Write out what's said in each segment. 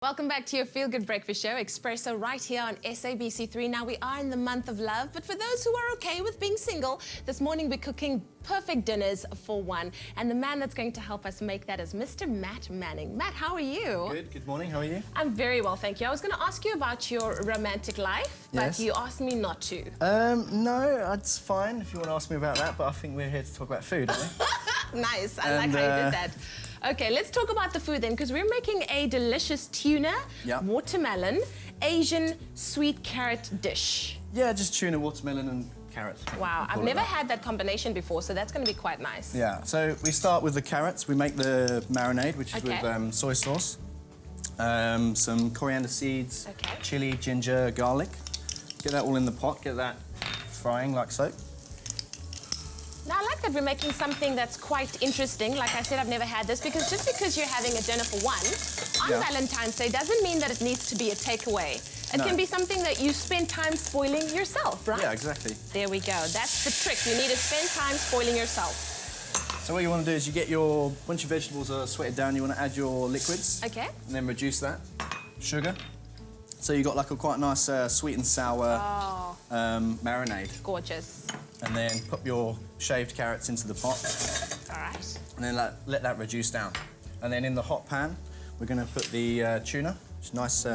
Welcome back to your Feel Good Breakfast Show, Espresso, right here on SABC3. Now, we are in the month of love, but for those who are okay with being single, this morning we're cooking perfect dinners for one. And the man that's going to help us make that is Mr. Matt Manning. Matt, how are you? Good morning, how are you? I'm very well, thank you. I was going to ask you about your romantic life, but you asked me not to. No, it's fine if you want to ask me about that, but I think we're here to talk about food, aren't we? Nice, I like how you did that. Okay, let's talk about the food then, because we're making a delicious tuna, watermelon, Asian sweet carrot dish. Yeah, just tuna, watermelon and carrots. Wow, I've never had that combination before, so that's going to be quite nice. Yeah, so we start with the carrots. We make the marinade, which is with soy sauce, some coriander seeds, chili, ginger, garlic. Get that all in the pot, get that frying like so. Now, I like that we're making something that's quite interesting. Like I said, I've never had this, because just because you're having a dinner for one on Valentine's Day doesn't mean that it needs to be a takeaway. It can be something that you spend time spoiling yourself, right? Yeah, exactly. There we go. That's the trick. You need to spend time spoiling yourself. So what you want to do is you get your, once your vegetables are sweated down, you want to add your liquids. Okay. And then reduce that. Sugar. So you got like a quite nice sweet and sour marinade. Gorgeous. And then put your shaved carrots into the pot. All right. And then let that reduce down. And then in the hot pan, we're going to put the tuna. It's nice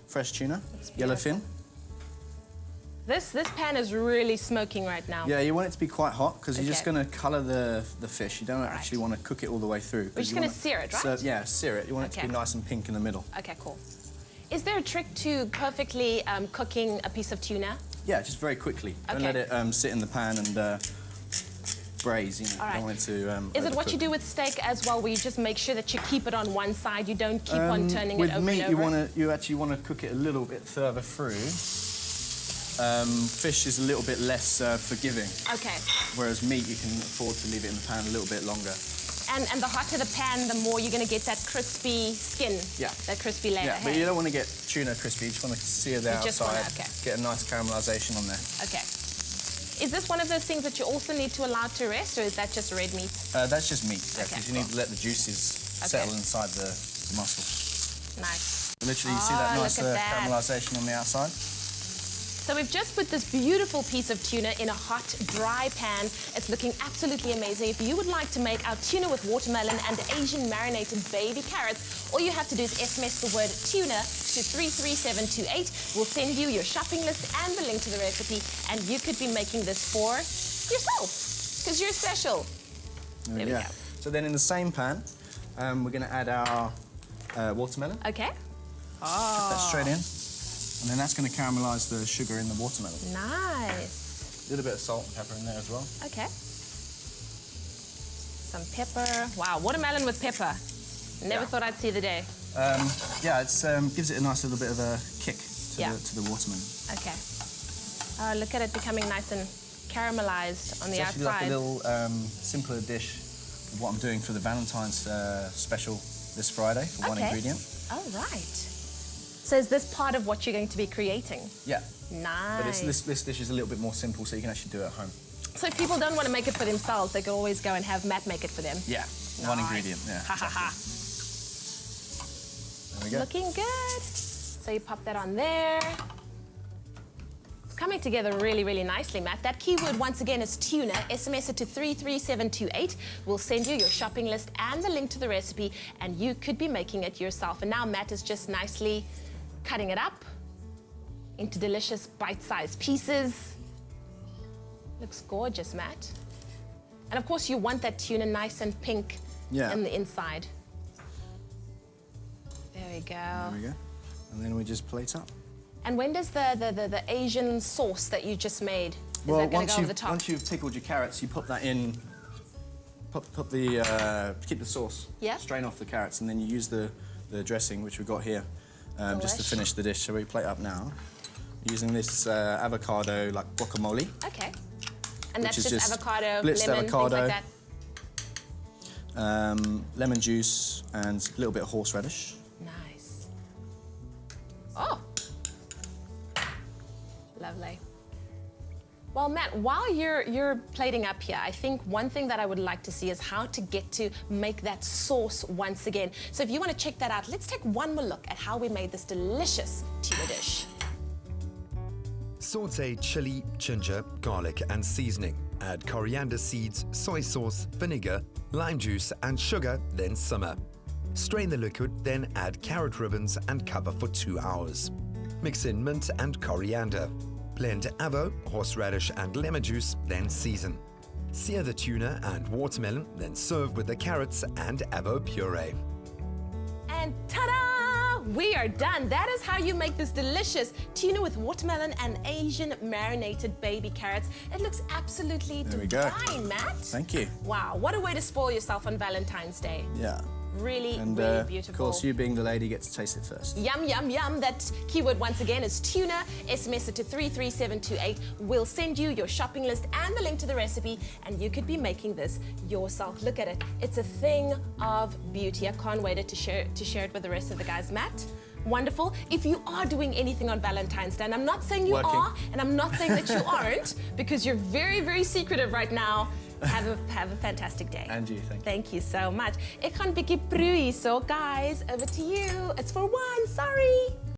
fresh tuna, yellowfin. This pan is really smoking right now. Yeah, you want it to be quite hot because you're just going to colour the fish. You don't actually want to cook it all the way through. We're just going to sear it, right? Yeah, sear it. You want it to be nice and pink in the middle. Okay, cool. Is there a trick to perfectly cooking a piece of tuna? Yeah, just very quickly. Don't let it sit in the pan and braise, you know. All right. Don't want it to Is it what you do with steak as well, where you just make sure that you keep it on one side, you don't keep on turning it over With meat, and over? you actually want to cook it a little bit further through. Fish is a little bit less forgiving. Okay. Whereas meat, you can afford to leave it in the pan a little bit longer. And the hotter the pan, the more you're going to get that crispy skin. Yeah. That crispy layer. Yeah, but you don't want to get tuna crispy. You just want to sear the outside. Get a nice caramelisation on there. Okay. Is this one of those things that you also need to allow to rest, or is that just red meat? That's just meat, because you need to let the juices settle inside the muscle. Nice. Literally, you see that nice caramelisation on the outside? So we've just put this beautiful piece of tuna in a hot, dry pan. It's looking absolutely amazing. If you would like to make our tuna with watermelon and Asian marinated baby carrots, all you have to do is SMS the word tuna to 33728. We'll send you your shopping list and the link to the recipe, and you could be making this for yourself, because you're special. There we go. So then in the same pan, we're going to add our watermelon. Okay. Put that straight in. And then that's going to caramelise the sugar in the watermelon. Nice. A little bit of salt and pepper in there as well. Okay. Some pepper. Wow, watermelon with pepper. Never thought I'd see the day. Yeah, it gives it a nice little bit of a kick to the watermelon. Okay. Oh, look at it becoming nice and caramelised on the outside. It's actually like a little simpler dish of what I'm doing for the Valentine's special this Friday for one ingredient. Oh, right. So is this part of what you're going to be creating? Yeah. Nice. But this dish is a little bit more simple, so you can actually do it at home. So if people don't want to make it for themselves, they can always go and have Matt make it for them? Yeah, one ingredient, yeah. Ha ha ha. There we go. Looking good. So you pop that on there. It's coming together really, really nicely, Matt. That keyword, once again, is tuna. SMS it to 33728. We'll send you your shopping list and the link to the recipe, and you could be making it yourself. And now Matt is just nicely cutting it up into delicious bite-sized pieces. Looks gorgeous, Matt. And of course, you want that tuna nice and pink in the inside. There we go. There we go. And then we just plate up. And when does the Asian sauce that you just made, is that going to go over the top? Once you've pickled your carrots, you put that in, keep the sauce, strain off the carrots, and then you use the dressing, which we've got here, just to finish the dish. So we plate up now, using this avocado, like guacamole. Okay. And that's just avocado, lemon, avocado, things like that? Lemon juice, and a little bit of horseradish. Nice. Oh. Lovely. Well, Matt, while you're plating up here, I think one thing that I would like to see is how to get to make that sauce once again. So if you want to check that out, let's take one more look at how we made this delicious tuna dish. Saute chili, ginger, garlic and seasoning. Add coriander seeds, soy sauce, vinegar, lime juice and sugar, then simmer. Strain the liquid, then add carrot ribbons and cover for 2 hours. Mix in mint and coriander. Blend avo, horseradish and lemon juice, then season. Sear the tuna and watermelon, then serve with the carrots and avo puree. And ta-da! We are done. That is how you make this delicious tuna with watermelon and Asian marinated baby carrots. It looks absolutely divine, Matt. Thank you. Wow, what a way to spoil yourself on Valentine's Day. Yeah. Really, and, really beautiful. Of course, you being the lady gets to taste it first. Yum, yum, yum. That keyword once again is tuna. SMS it to 33728. We'll send you your shopping list and the link to the recipe, and you could be making this yourself. Look at it. It's a thing of beauty. I can't wait to share it with the rest of the guys. Matt? Wonderful. If you are doing anything on Valentine's Day, and I'm not saying you are, and I'm not saying that you aren't, because you're very, very secretive right now, have a fantastic day. And you, thank you. Thank you so much. Ek gaan bietjie proe hierso, guys. Over to you. It's for one, sorry.